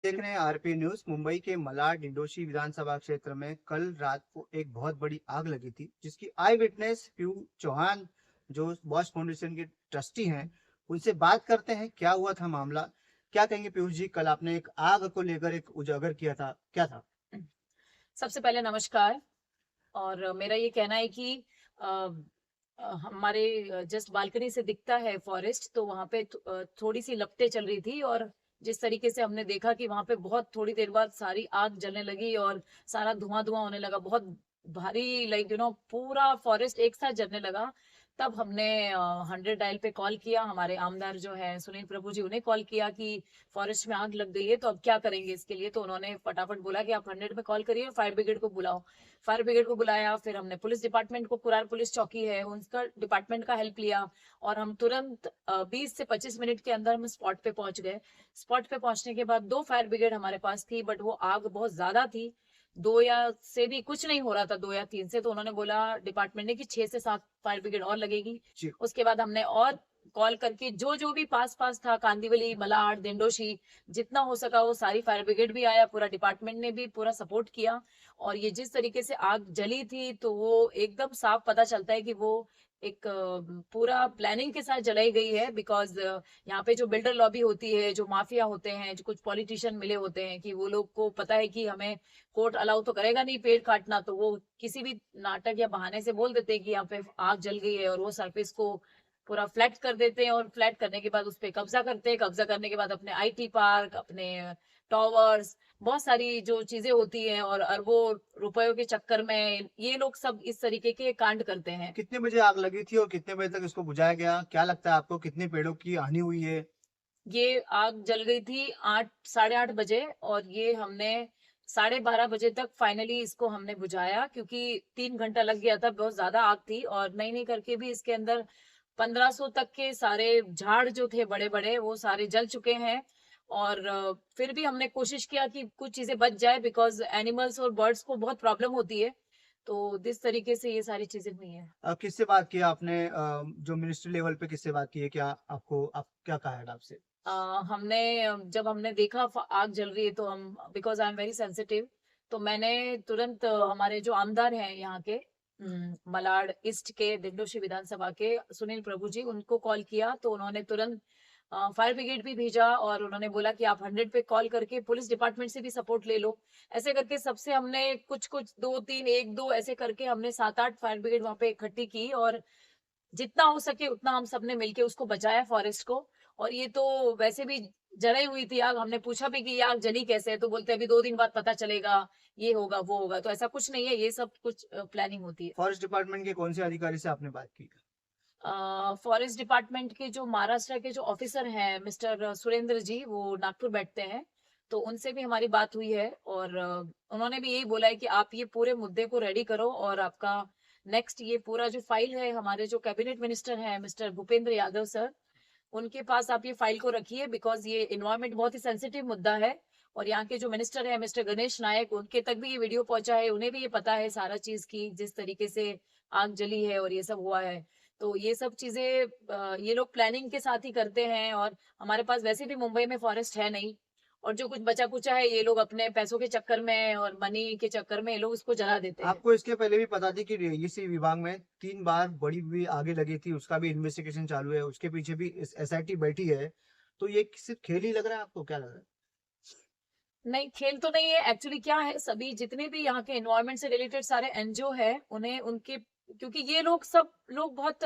देख रहे हैं आरपी न्यूज। मुंबई के मलाड डिंडोशी विधानसभा क्षेत्र में कल रात को एक बहुत बड़ी आग लगी थी, जिसकी आई विटनेस पीयू चौहान, जो बॉस फाउंडेशन के ट्रस्टी हैं, उनसे बात करते हैं। क्या हुआ था मामला, क्या कहेंगे पीयूष जी? कल आपने एक आग को लेकर एक उजागर किया था, क्या था? सबसे पहले नमस्कार। और मेरा ये कहना है कि हमारे जस्ट बालकनी से दिखता है फॉरेस्ट, तो वहां पे थोड़ी सी लपटें चल रही थी। और जिस तरीके से हमने देखा कि वहां पे बहुत थोड़ी देर बाद सारी आग जलने लगी और सारा धुआं धुआं होने लगा, बहुत भारी, लाइक पूरा फॉरेस्ट एक साथ जलने लगा। तब हमने 100 डायल पे कॉल किया। हमारे आमदार जो है सुनील प्रभु जी, उन्हें कॉल किया कि फॉरेस्ट में आग लग गई है, तो अब क्या करेंगे इसके लिए। तो उन्होंने फटाफट बोला कि आप 100 में कॉल करिए और फायर ब्रिगेड को बुलाओ। फायर ब्रिगेड को बुलाया, फिर हमने पुलिस डिपार्टमेंट को, कुरार पुलिस चौकी है उनका डिपार्टमेंट का हेल्प लिया। और हम तुरंत 20 से 25 मिनट के अंदर हम स्पॉट पे पहुंच गए। स्पॉट पे पहुंचने के बाद 2 फायर ब्रिगेड हमारे पास थी, बट वो आग बहुत ज्यादा थी। दो या से भी कुछ नहीं हो रहा था, 2 या 3 से। तो उन्होंने बोला डिपार्टमेंट ने कि 6 से 7 फायर ब्रिगेड और लगेगी। जी। उसके बाद हमने और कॉल करके जो जो भी पास पास था, कांदिवली, मलाड, दिंडोशी, जितना हो सका वो सारी फायर ब्रिगेड भी आया, पूरा डिपार्टमेंट ने भी पूरा सपोर्ट किया। और ये जिस तरीके से आग जली थी, तो वो एकदम साफ पता चलता है कि वो एक पूरा प्लानिंग के साथ जलाई गई है। बिकॉज यहाँ पे जो बिल्डर लॉबी होती है, जो माफिया होते हैं, जो कुछ पॉलिटिशियन मिले होते हैं, कि वो लोग को पता है कि हमें कोर्ट अलाउ तो करेगा नहीं पेड़ काटना, तो वो किसी भी नाटक या बहाने से बोल देते हैं कि यहाँ पे आग जल गई है, और वो सरफेस को पूरा फ्लैट कर देते हैं। और फ्लैट करने के बाद उस पर कब्जा करते हैं। कब्जा करने के बाद अपने आईटी पार्क, अपने टॉवर्स, बहुत सारी जो चीजें होती हैं, और अरबों रुपयों के चक्कर में ये लोग सब इस तरीके के कांड करते हैं। कितने बजे आग लगी थी और कितने बजे तक इसको बुझाया गया? क्या लगता है आपको, कितने पेड़ों की हानि हुई है? ये आग जल गई थी 8, 8:30 बजे, और ये हमने 12:30 बजे तक फाइनली इसको हमने बुझाया, क्योंकि 3 घंटा लग गया था, बहुत ज्यादा आग थी। और नहीं नहीं करके भी इसके अंदर 1500 तक के सारे झाड़ जो थे बड़े बड़े, वो सारे जल चुके हैं। और फिर भी हमने कोशिश किया कि कुछ चीजें बच जाए, बिकॉज एनिमल्स और बर्ड्स को बहुत प्रॉब्लम होती है। तो जिस तरीके से ये सारी चीजें हुई हैं। किससे बात की आपने? जो मिनिस्ट्री लेवल पे किससे बात की है? क्या आपको क्या कहा है आपसे? अ, हमने जब हमने देखा आग जल रही है, तो हम, because I am very sensitive, तो मैंने तुरंत हमारे जो आमदार हैं यहाँ के, मलाड ईस्ट के, दिंडोशी विधानसभा के सुनील प्रभु जी, उनको कॉल किया। तो उन्होंने तुरंत फायर ब्रिगेड भी भेजा, और उन्होंने बोला कि आप 100 पे कॉल करके पुलिस डिपार्टमेंट से भी सपोर्ट ले लो। ऐसे करके सबसे हमने कुछ कुछ, 2 3, 1 2 ऐसे करके हमने 7 8 फायर ब्रिगेड वहां पे इकट्ठी की, और जितना हो सके उतना हम सबने मिलके उसको बचाया, फॉरेस्ट को। और ये तो वैसे भी जलाई हुई थी आग। हमने पूछा भी कि ये आग जली कैसे है, तो बोलते हैं अभी 2 दिन बाद पता चलेगा, ये होगा वो होगा। तो ऐसा कुछ नहीं है, ये सब कुछ प्लानिंग होती है। फॉरेस्ट डिपार्टमेंट के कौन से अधिकारी से आपने बात की? फॉरेस्ट डिपार्टमेंट के जो महाराष्ट्र के जो ऑफिसर हैं, मिस्टर सुरेंद्र जी, वो नागपुर बैठते हैं। तो उनसे भी हमारी बात हुई है, और उन्होंने भी यही बोला है कि आप ये पूरे मुद्दे को रेडी करो, और आपका नेक्स्ट ये पूरा जो फाइल है, हमारे जो कैबिनेट मिनिस्टर हैं मिस्टर भूपेंद्र यादव सर, उनके पास आप ये फाइल को रखिए। बिकॉज ये इन्वायरमेंट बहुत ही सेंसिटिव मुद्दा है। और यहाँ के जो मिनिस्टर है मिस्टर गणेश नायक, उनके तक भी ये वीडियो पहुंचा है, उन्हें भी ये पता है सारा चीज की, जिस तरीके से आग जली है और ये सब हुआ है। तो ये सब चीजें ये लोग प्लानिंग के साथ ही करते हैं। और हमारे पास वैसे भी मुंबई में फॉरेस्ट है नहीं, और जो कुछ बचा कुचा है, ये लोग अपने पैसों के चक्कर में और मनी के चक्कर में ये लोग इसको जला देते हैं। आपको इसके पहले भी पता थी कि इसी विभाग में 3 बार बड़ी हुई आगे लगी थी, उसका भी इन्वेस्टिगेशन चालू है, उसके पीछे भी एसआईटी बैठी है, तो ये सिर्फ खेल ही लग रहा है आपको? क्या लग रहा है? नहीं, खेल तो नहीं है। एक्चुअली क्या है, सभी जितने भी यहाँ के एनवायरमेंट से रिलेटेड सारे एनजीओ है, उन्हें उनके, क्योंकि ये लोग सब लोग बहुत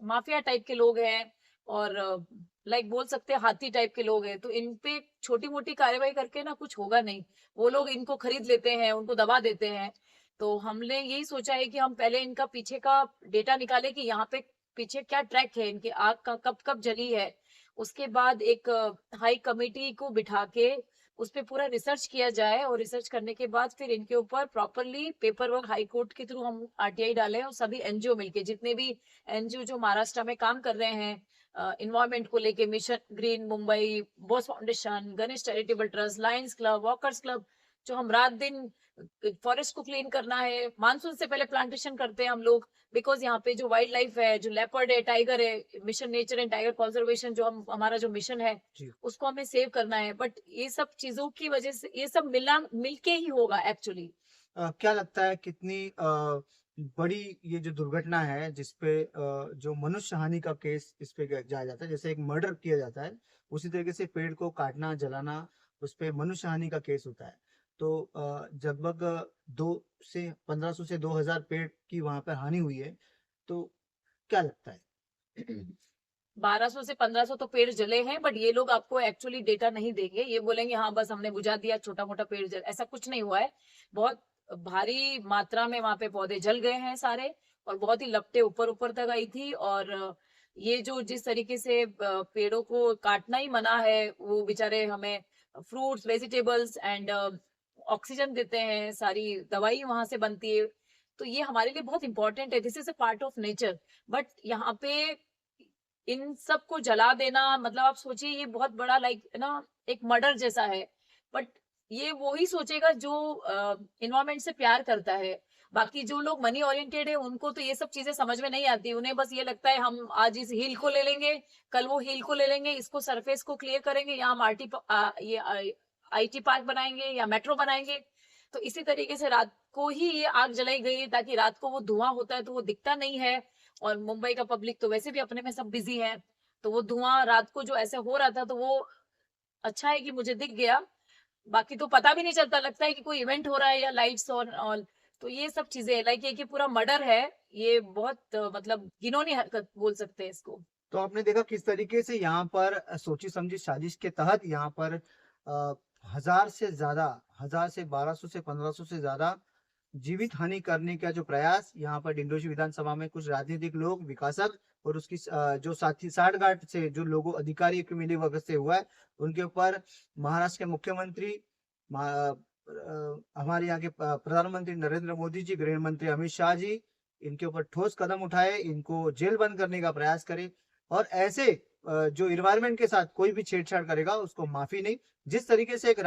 माफिया टाइप के लोग हैं, और लाइक बोल सकते हैं हाथी टाइप के लोग हैं। तो इन पे छोटी मोटी कार्रवाई करके ना कुछ होगा नहीं। वो लोग इनको खरीद लेते हैं, उनको दबा देते हैं। तो हमने यही सोचा है कि हम पहले इनका पीछे का डेटा निकाले कि यहाँ पे पीछे क्या ट्रैक है इनके, आग का कब कब जली है। उसके बाद एक हाई कमेटी को बिठा के उस पे पूरा रिसर्च किया जाए, और रिसर्च करने के बाद फिर इनके ऊपर properly paper work high court के थ्रू हम आरटीआई डालें। और सभी एनजीओ मिलके, जितने भी एनजीओ जो महाराष्ट्र में काम कर रहे हैं इन्वायरमेंट को लेके, mission green Mumbai, boss foundation, Ganesh charitable trust, Lions club, walkers club, जो हम रात दिन फॉरेस्ट को क्लीन करना है, मानसून से पहले प्लांटेशन करते हैं हम लोग, बिकॉज यहाँ पे जो वाइल्ड लाइफ है, जो लेपर्ड है, टाइगर है, mission nature and tiger conservation जो हम हमारा जो मिशन है जी। उसको हमें सेव करना है। बट ये सब चीजों की वजह से ये सब मिलके ही होगा एक्चुअली। क्या लगता है कितनी बड़ी ये जो दुर्घटना है जिसपे जो मनुष्य हानि का केस इस पे जाया जाता है, जैसे एक मर्डर किया जाता है, उसी तरीके से पेड़ को काटना, जलाना, उस पे मनुष्य हानि का केस होता है। तो लगभग 1500 से 2000 पेड़ की वहां पर हानि हुई है। तो क्या लगता है? 1200 से 1500 तो पेड़ जले हैं, बट ये लोग आपको एक्चुअली डेटा नहीं देंगे। ये बोलेंगे हाँ बस हमने बुझा दिया, छोटा मोटा पेड़ जल, ऐसा कुछ नहीं हुआ है। बहुत भारी मात्रा में वहां पे पौधे जल गए हैं सारे, और बहुत ही लपटें ऊपर ऊपर तक आई थी। और ये जो जिस तरीके से पेड़ों को काटना ही मना है, वो बेचारे हमें फ्रूट्स, वेजिटेबल्स एंड ऑक्सीजन देते हैं, सारी दवाई वहां से बनती है। तो ये हमारे लिए बहुत इंपॉर्टेंट है, this is a part of nature. But यहाँ पे इन सब को जला देना, मतलब आप सोचिए ये बहुत बड़ा ना एक मर्डर जैसा है। बट ये वो ही सोचेगा जो इन्वायरमेंट से प्यार करता है। बाकी जो लोग मनी ओरिएंटेड है उनको तो ये सब चीजें समझ में नहीं आती। उन्हें बस ये लगता है हम आज इस हिल को ले लेंगे, कल वो हिल को ले लेंगे, इसको सरफेस को क्लियर करेंगे, या हम ये आईटी पार्क बनाएंगे या मेट्रो बनाएंगे। तो इसी तरीके से रात को ही ये आग जलाई गई है, ताकि रात को वो धुआं होता है तो वो दिखता नहीं है। और मुंबई का पब्लिक तो वैसे भी अपने में सब बिजी है, तो वो धुआं रात को जो ऐसे हो रहा था, तो वो अच्छा है कि मुझे दिख गया। बाकी तो पता भी नहीं चलता, लगता है कि कोई इवेंट हो रहा है या लाइट्स और ऑल। तो ये सब चीजें लाइक ये कि पूरा मर्डर है, ये बहुत मतलब घिनौनी हरकत बोल सकते हैं इसको। तो आपने देखा किस तरीके से यहाँ पर सोची समझी साजिश के तहत यहाँ पर अ, 1000 से 1200 से 1500 से ज्यादा जीवित हानि करने का जो प्रयास यहाँ पर डिंडोशी विधानसभा में कुछ राजनीतिक लोग, विकासक और उसकी जो साथी साठगांठ से जो लोगों अधिकारी की मिलीभगत से हुआ है, उनके ऊपर महाराष्ट्र के मुख्यमंत्री, हमारे यहाँ के प्रधानमंत्री नरेंद्र मोदी जी, गृह मंत्री अमित शाह जी, इनके ऊपर ठोस कदम उठाए, इनको जेल बंद करने का प्रयास करे। और ऐसे जो इन्वायरमेंट के साथ कोई भी छेड़छाड़ करेगा उसको माफी नहीं। जिस तरीके से एक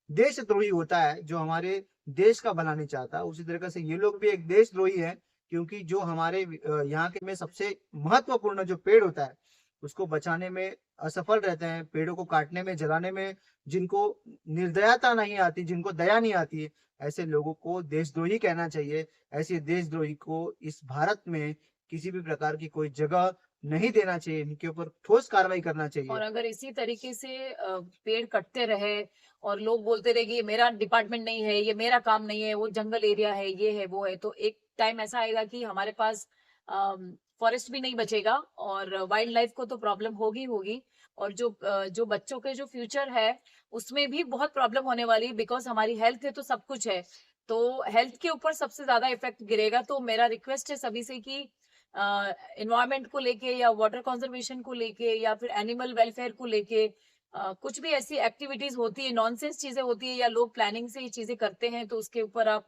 देशद्रोही होता है जो हमारे देश का भला नहीं चाहता, उसी तरीके से ये लोग भी एक देशद्रोही है, क्योंकि जो हमारे यहाँ के में सबसे महत्वपूर्ण जो पेड़ होता है उसको बचाने में असफल रहते हैं, पेड़ों को काटने में, जलाने में जिनको निर्दयता नहीं आती, जिनको दया नहीं आती है, ऐसे लोगों को देशद्रोही कहना चाहिए। ऐसे देशद्रोही को इस भारत में किसी भी प्रकार की कोई जगह नहीं देना चाहिए, इनके ऊपर ठोस कार्रवाई करना और चाहिए। अगर इसी तरीके से पेड़ कटते रहे और लोग बोलते रहे कि ये मेरा डिपार्टमेंट नहीं है, ये मेरा काम नहीं है, वो जंगल एरिया है, ये है वो है, तो एक टाइम ऐसा आएगा कि हमारे पास फॉरेस्ट भी नहीं बचेगा, और वाइल्ड लाइफ को तो प्रॉब्लम होगी होगी। और जो बच्चों के जो फ्यूचर है उसमें भी बहुत प्रॉब्लम होने वाली है, बिकॉज हमारी हेल्थ है तो सब कुछ है। तो हेल्थ के ऊपर सबसे ज्यादा इफेक्ट गिरेगा। तो मेरा रिक्वेस्ट है सभी से कि इन्वायरमेंट को लेके या वाटर कंजर्वेशन को लेके या फिर एनिमल वेलफेयर को लेके कुछ भी ऐसी एक्टिविटीज होती है, नॉनसेंस चीजें होती है, या लोग प्लानिंग से ये चीजें करते हैं, तो उसके ऊपर आप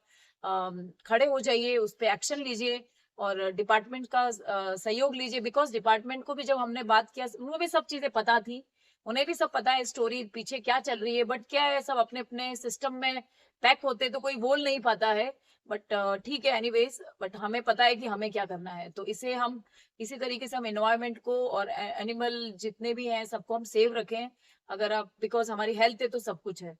खड़े हो जाइए, उस पर एक्शन लीजिए और डिपार्टमेंट का सहयोग लीजिए। बिकॉज डिपार्टमेंट को भी जब हमने बात किया, उनको भी सब चीजें पता थी, उन्हें भी सब पता है स्टोरी पीछे क्या चल रही है। बट क्या है, सब अपने अपने सिस्टम में पैक होते तो कोई बोल नहीं पाता है। बट ठीक है एनीवेज, बट हमें पता है कि हमें क्या करना है। तो इसे हम इसी तरीके से हम एनवायरनमेंट को और एनिमल जितने भी हैं सबको हम सेव रखें। अगर आप, बिकॉज हमारी हेल्थ है तो सब कुछ है।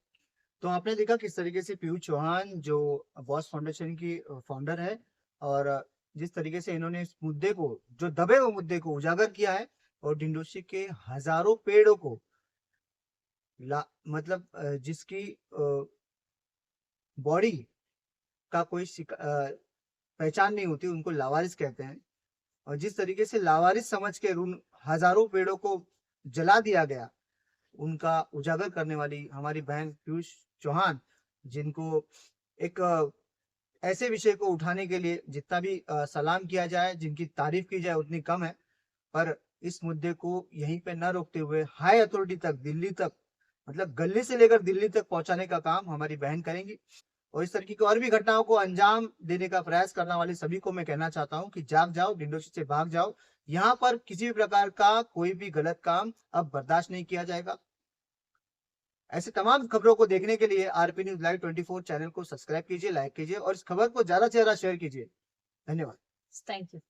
तो आपने देखा किस तरीके से पीयूष चौहान जो बॉस फाउंडेशन की फाउंडर है, और जिस तरीके से इन्होंने इस मुद्दे को, जो दबे हुए मुद्दे को उजागर किया है, और डिंडोशी के हजारों पेड़ों को मतलब जिसकी बॉडी का कोई पहचान नहीं होती, उनको लावारिस कहते हैं। और जिस तरीके से लावारिस समझ के उन हजारों पेड़ों को जला दिया गया, उनका उजागर करने वाली हमारी बहन पीयूष चौहान, जिनको एक ऐसे विषय को उठाने के लिए जितना भी सलाम किया जाए, जिनकी तारीफ की जाए उतनी कम है। पर इस मुद्दे को यहीं पे न रोकते हुए हाई अथॉरिटी तक, दिल्ली तक, मतलब गली से लेकर दिल्ली तक पहुंचाने का काम हमारी बहन करेंगी। और इस तरीके की और भी घटनाओं को अंजाम देने का प्रयास करने वाले सभी को मैं कहना चाहता हूँ कि जाग जाओ, डिंडोशी से भाग जाओ। यहाँ पर किसी भी प्रकार का कोई भी गलत काम अब बर्दाश्त नहीं किया जाएगा। ऐसे तमाम खबरों को देखने के लिए आरपी न्यूज लाइव 24 चैनल को सब्सक्राइब कीजिए, लाइक कीजिए और इस खबर को ज्यादा से ज्यादा शेयर कीजिए। धन्यवाद। Thank you.